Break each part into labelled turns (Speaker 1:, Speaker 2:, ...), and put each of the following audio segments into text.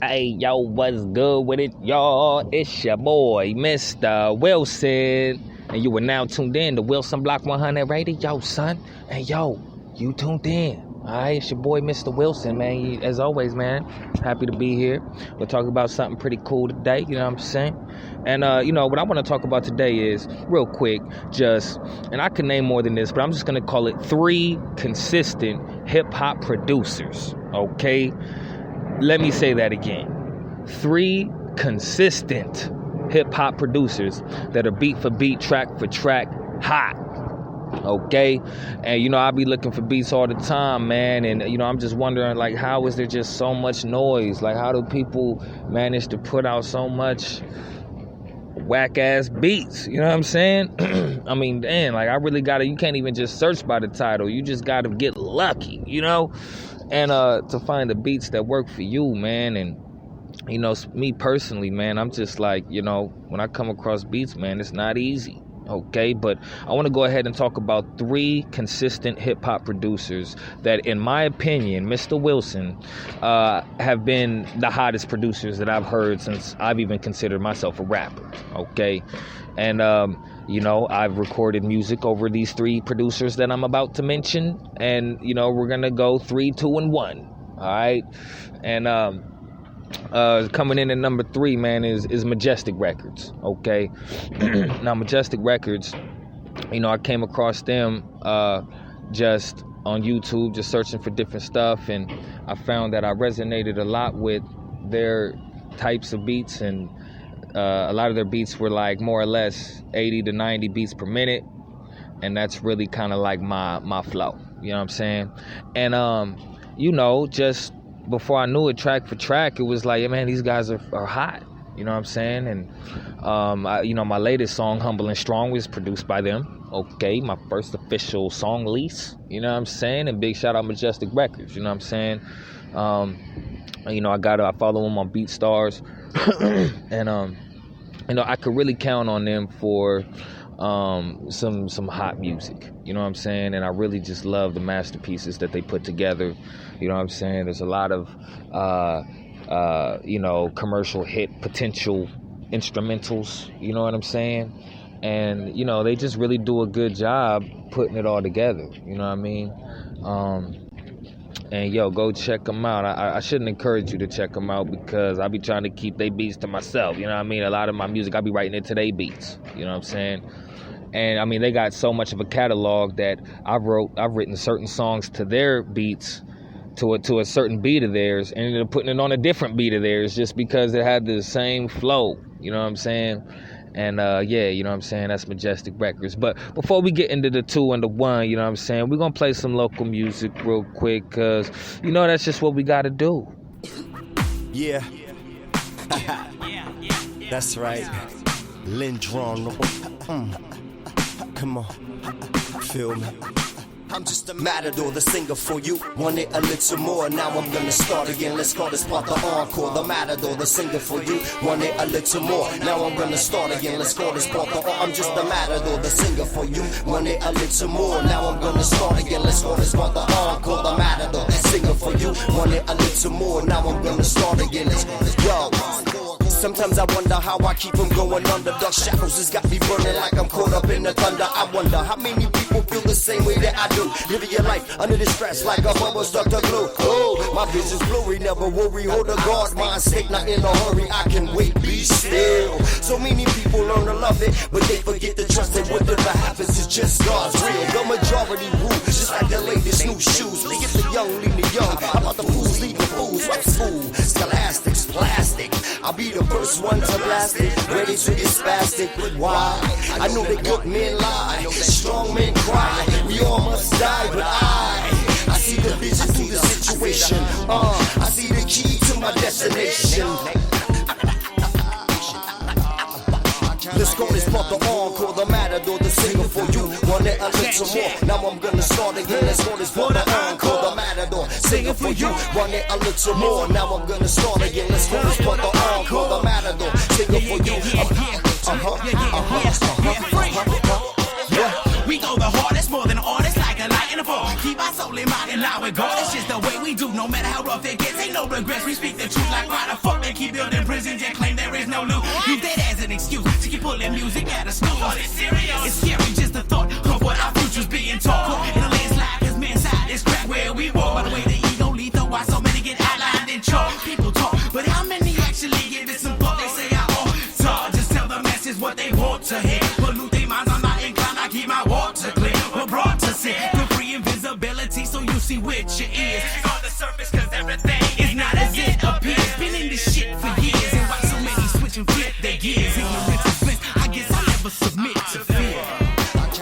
Speaker 1: Hey, yo, what's good with it, y'all? It's your boy, Mistah Wilson. And you are now tuned in to Wilson Block 100 Radio, son. And yo, you tuned in. Alright, it's your boy, Mistah Wilson, man. As always, man, happy to be here. We'll talk about something pretty cool today, you know what I'm saying? And, what I want to talk about today is, real quick, and I can name more than this, but I'm just going to call it 3 consistent hip-hop producers, okay? Let me say that again. 3 consistent hip-hop producers that are beat for beat, track for track, hot. Okay? And, I be looking for beats all the time, man. And, I'm just wondering, like, how is there just so much noise? Like, how do people manage to put out so much whack-ass beats? You know what I'm saying? I mean, damn, like, I really gotta, you can't even just search by the title. You just gotta get lucky, And to find the beats that work for you, man. And, me personally, man, I'm just like, when I come across beats, man, it's not easy. Okay, but I want to go ahead and talk about 3 consistent hip-hop producers that, in my opinion, Mistah Wilson, have been the hottest producers that I've heard since I've even considered myself a rapper. Okay, and I've recorded music over these 3 producers that I'm about to mention, and we're gonna go 3, 2, and 1. All right, and coming in at number 3, man, is Majestic Records. Okay, now Majestic Records, I came across them just on YouTube, just searching for different stuff, and I found that I resonated a lot with their types of beats, and a lot of their beats were like more or less 80 to 90 beats per minute, and that's really kind of like my flow. You know what I'm saying? And just before I knew it, track for track, it was like, man, these guys are hot. You know what I'm saying? And, my latest song, Humble and Strong, was produced by them. Okay, my first official song lease. You know what I'm saying? And big shout out Majestic Records. You know what I'm saying? I follow them on BeatStars. And, I could really count on them for some hot music, you know what I'm saying? And I really just love the masterpieces that they put together, you know what I'm saying? There's a lot of commercial hit potential instrumentals, you know what I'm saying? And they just really do a good job putting it all together, you know what I mean? And go check them out. I shouldn't encourage you to check them out because I be trying to keep they beats to myself. You know what I mean? A lot of my music, I be writing it to they beats. You know what I'm saying? And I mean, they got so much of a catalog that I've written certain songs to their beats, to a certain beat of theirs, and ended up putting it on a different beat of theirs just because it had the same flow. You know what I'm saying? And, you know what I'm saying? That's Majestic Records. But before we get into the 2 and the 1, you know what I'm saying? We're going to play some local music real quick because, that's just what we got to do.
Speaker 2: Yeah. That's right. Lindron. Come on. Feel me. I'm just a matador, the singer for you. Want it a little more, now I'm gonna start again. Let's call this part the encore. The matador, the singer for you. Want it a little more, now I'm gonna start again. Let's call this part the I'm just a matador, the singer for you. Want it a little more, now I'm gonna start again. Let's call this part the encore. The matador, the singer for you. Want it a little more, now I'm gonna start again. Let's go. Sometimes I wonder how I keep them going under. The shackles has got me burning like I'm caught up in the thunder. I wonder how many people feel the same way that I do. Living your life under the stress like a bubble stuck to glue. Oh, my vision's blurry, never worry, hold a guard. Mind state, not in a hurry, I can wait, be still. So many people learn to love it, but they forget to trust it. Whatever happens is just God's real. The majority rule, just like the latest new shoes. Lead the young, lead the young. How about the fools lead the fools? What's fool? Scholastics, plastic. I'll be the first one to blast it, ready to get spastic. Why? I know that good men lie, strong men cry. We all must die, but I see the vision through the situation. I see the key to my destination. Let's call this part the encore, the matador, the singer for you. Want it a little more, now I'm gonna start again. Let's call this part the encore, the matador, singer for you. Want it a little more, now I'm gonna start again. Let's call this part the encore, the matador, singer for you.
Speaker 3: We go the hardest, more than artists, like a light in the fall. Keep our soul in mind and loud with God. It's just the way we do, no matter how rough it gets. Ain't no regrets. We speak the truth like why the fuck they keep building prisons and claim there is no loot. Use that as an excuse to keep pulling music out of school. Oh, it's serious. It's scary just the thought of what our future's being taught. In a landslide, cause man's side is crack where we walk. By the way, the ego lethal, why so many get outlined in chalk. People talk, but how many actually give it some thought? They say I ought to just tell the masses what they want to hear. Pollute their minds, I'm not inclined, I keep my water clear. We're brought to sin, good free invisibility, so you see with your ears. On the surface, cause everything is not as it appears. Been in this shit for years, and why so many switch and flip their gears? Ignorance is bliss, I guess I'll never submit to fear.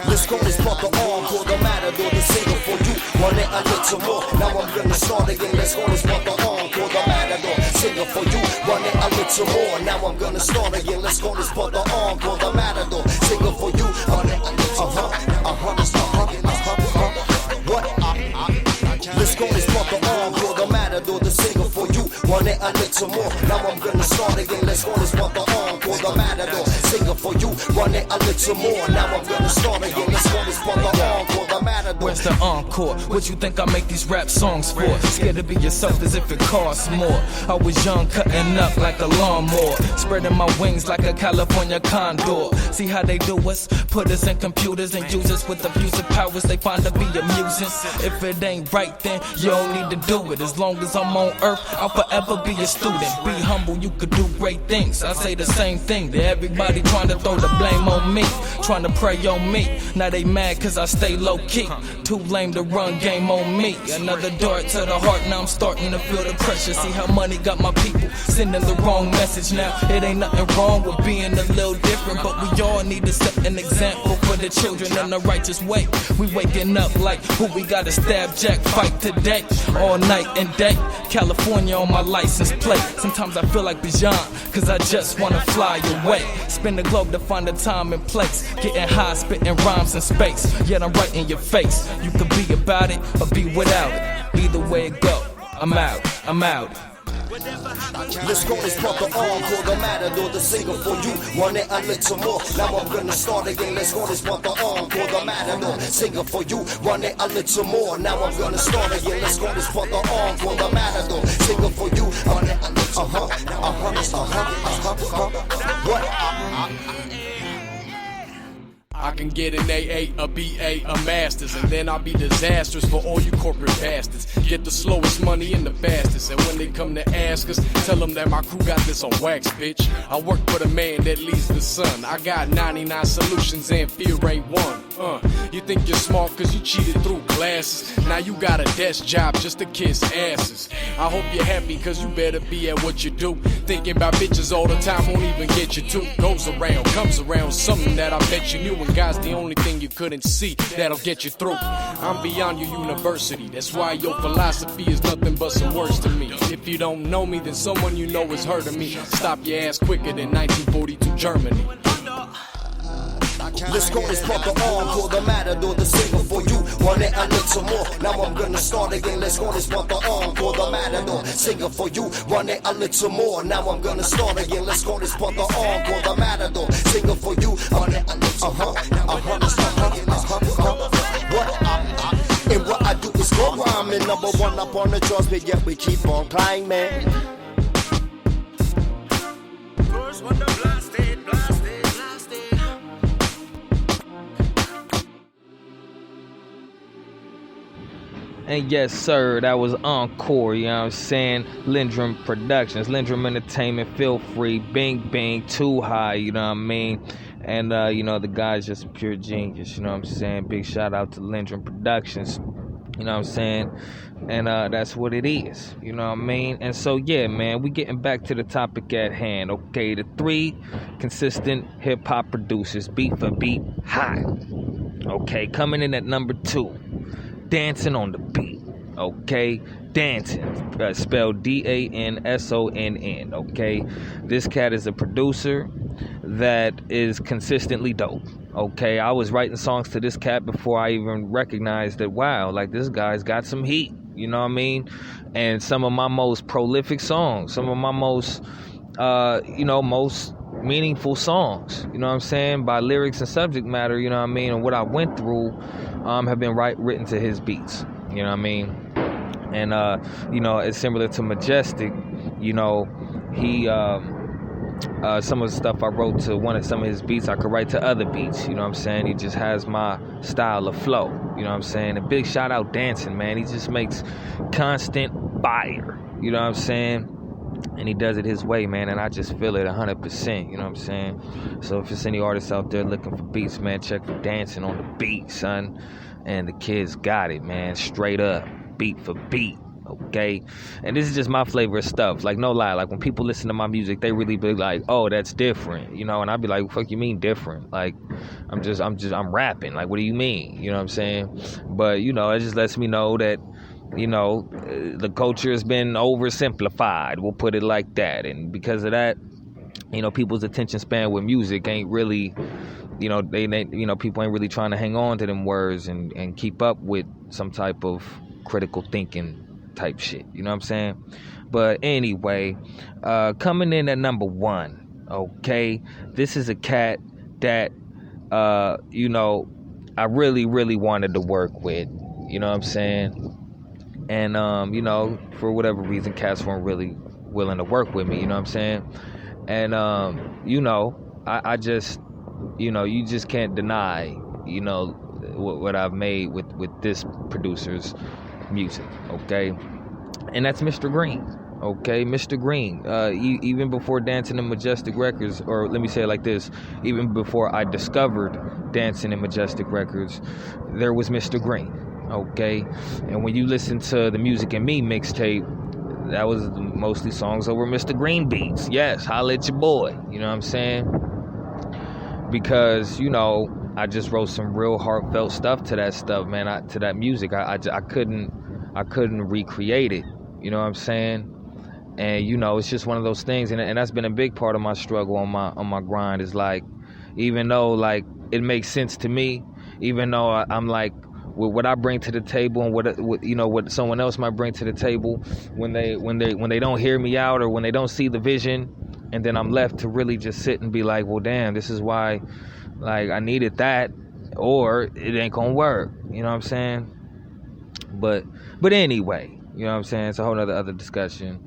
Speaker 2: Let's go, let's put the encore, the matador, the single for you. Want it a little more, now I'm gonna start again. Let's go, let's put the encore, the matador, single for you. Want it a little more, now I'm gonna start again. Let's go, let's put the encore, the matador, single for you. Want it a little more, what? Let's go, let's put the encore, the matador, the single for you. Want it a little more, now I'm gonna start again. Let's go, let's put the encore, the matador, single for you. Want it a little more, now I'm gonna start again. Let's go, let's put the encore, the matador.
Speaker 4: Where's the encore? What you think I make these rap songs for? Scared to be yourself as if it costs more. I was young, cutting up like a lawnmower, spreading my wings like a California condor. See how they do us? Put us in computers and use us with abusive powers they find to be amusing. If it ain't right, then you don't need to do it. As long as I'm on earth, I'll forever be a student. Be humble, you could do great things. I say the same thing to everybody trying to throw the blame on me, trying to prey on me. Now they mad cause I stay low key. Too lame to run game on me. Another dart to the heart, now I'm starting to feel the pressure. See how money got my people sending the wrong message now. It ain't nothing wrong with being a little different, but we all need to set an example for the children in the righteous way. We waking up like who we gotta stab Jack fight today. All night and day, California on my license plate. Sometimes I feel like Bijan, cause I just wanna fly away. Spin the globe to find a time and place. Getting high, spitting rhymes in space. Yet I'm right in your face. You could be about it or be without it. Either way it go, I'm out, I'm out.
Speaker 2: Let's go, let's put the encore, the matador, the single for you. Want it a little more, now I'm gonna start again. Let's go, let's put the encore, the matador, single for you. Want it a little more, now I'm gonna start again. Let's go, let's put the encore, the matador, single for you. Want it a little what?
Speaker 5: I can get an AA, a BA, a master's, and then I'll be disastrous for all you corporate bastards. Get the slowest money and the fastest, and when they come to ask us, tell them that my crew got this on wax, bitch. I work for the man that leads the sun. I got 99 solutions and fear ain't one. You think you're smart cause you cheated through classes. Now you got a desk job just to kiss asses. I hope you're happy cause you better be at what you do. Thinking about bitches all the time won't even get you to. Goes around, comes around, something that I bet you knew. And God's the only thing you couldn't see that'll get you through. I'm beyond your university, that's why your philosophy is nothing but some words to me. If you don't know me, then someone you know is hurting me. Stop your ass quicker than 1942 Germany.
Speaker 2: Let's go, let's put the encore, the matador, the single for you. Want it a little more, now I'm gonna start again. Let's go, let's put the encore, the matador, single for you. Want it a little more, now I'm gonna start again. Let's go, let's put the encore, the matador, single for you. Want it a little what? And what I do is go rhyming, number one up on the charts, but yet we keep on climbing.
Speaker 3: First one to blast it, blast it, blast it.
Speaker 1: And yes, sir, that was Encore, you know what I'm saying? Lindrum Productions, Lindrum Entertainment, feel free, Bing Bing, Too High, you know what I mean? And, you know, the guy's just a pure genius, you know what I'm saying? Big shout out to Lindrum Productions, you know what I'm saying? And that's what it is, you know what I mean? And so, yeah, man, we getting back to the topic at hand, okay? The 3 consistent hip-hop producers, beat for beat, hot. Okay, coming in at number 2. Dancing on the beat, okay? Dancing, spelled DANSONN, okay? This cat is a producer that is consistently dope, okay? I was writing songs to this cat before I even recognized that, wow, like this guy's got some heat, you know what I mean? And some of my most prolific songs, some of my most, most meaningful songs, you know what I'm saying, by lyrics and subject matter, you know what I mean, and what I went through have been written to his beats, you know what I mean. And, you know, it's similar to Majestic. You know, he, some of the stuff I wrote to some of his beats, I could write to other beats. You know what I'm saying? He just has my style of flow. You know what I'm saying? A big shout out Dancing, man. He just makes constant fire. You know what I'm saying? And he does it his way, man, and I just feel it 100%, you know what I'm saying? So if there's any artists out there looking for beats, man, check for Dancing on the beat, son. And the kids got it, man, straight up, beat for beat, okay? And this is just my flavor of stuff, like, no lie, like, when people listen to my music, they really be like, oh, that's different, you know? And I'd be like, fuck you mean different? Like, I'm rapping, like, what do you mean? You know what I'm saying? But, you know, it just lets me know that, you know, the culture has been oversimplified. We'll put it like that. And because of that, you know, people's attention span with music ain't really, you know, people ain't really trying to hang on to them words and keep up with some type of critical thinking type shit. You know what I'm saying? But anyway, coming in at number 1, okay, this is a cat that, you know, I really, really wanted to work with. You know what I'm saying? And, you know, for whatever reason, cats weren't really willing to work with me, you know what I'm saying? And, you know, I just, you know, you just can't deny, you know, what I've made with this producer's music, okay? And that's Mr. Green, okay? Mr. Green, even before Dancing in Majestic Records, or let me say it like this, even before I discovered Dancing in Majestic Records, there was Mr. Green. Okay, and when you listen to the Music and Me mixtape, that was mostly songs over Mr. Green beats. Yes, holla at your boy. You know what I'm saying? Because, you know, I just wrote some real heartfelt stuff to that stuff, man. To that music, I couldn't recreate it. You know what I'm saying? And you know, it's just one of those things, and that's been a big part of my struggle on my grind. Is like, even though like it makes sense to me, even though I'm like, what I bring to the table and what you know, what someone else might bring to the table, when they don't hear me out or when they don't see the vision, and then I'm left to really just sit and be like, well, damn, this is why, like, I needed that, or it ain't gonna work. You know what I'm saying? But anyway, you know what I'm saying? It's a whole other discussion.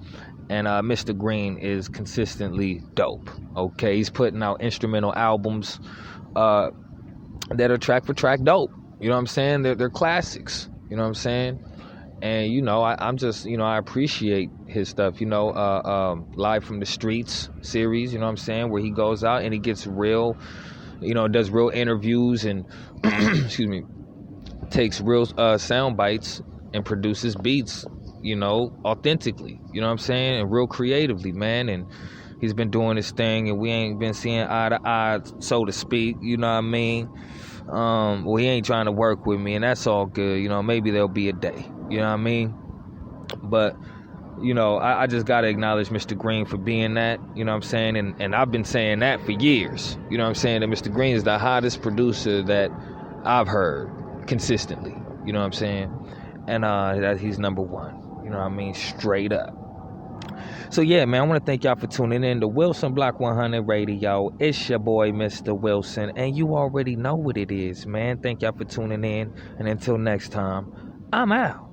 Speaker 1: And Mr. Green is consistently dope. Okay, he's putting out instrumental albums that are track for track dope. You know what I'm saying? They're classics. You know what I'm saying? And, you know, I'm just, you know, I appreciate his stuff. You know, Live from the Streets series, you know what I'm saying? Where he goes out and he gets real, you know, does real interviews and, excuse me, takes real sound bites and produces beats, you know, authentically. You know what I'm saying? And real creatively, man. And he's been doing his thing and we ain't been seeing eye to eye, so to speak. You know what I mean? Well, he ain't trying to work with me, and that's all good. You know, maybe there'll be a day. You know what I mean? But, you know, I just got to acknowledge Mr. Green for being that. You know what I'm saying? And I've been saying that for years. You know what I'm saying? That Mr. Green is the hottest producer that I've heard consistently. You know what I'm saying? And that he's number 1. You know what I mean? Straight up. So, yeah, man, I want to thank y'all for tuning in to Wilson Block 100 Radio. It's your boy, Mr. Wilson, and you already know what it is, man. Thank y'all for tuning in, and until next time, I'm out.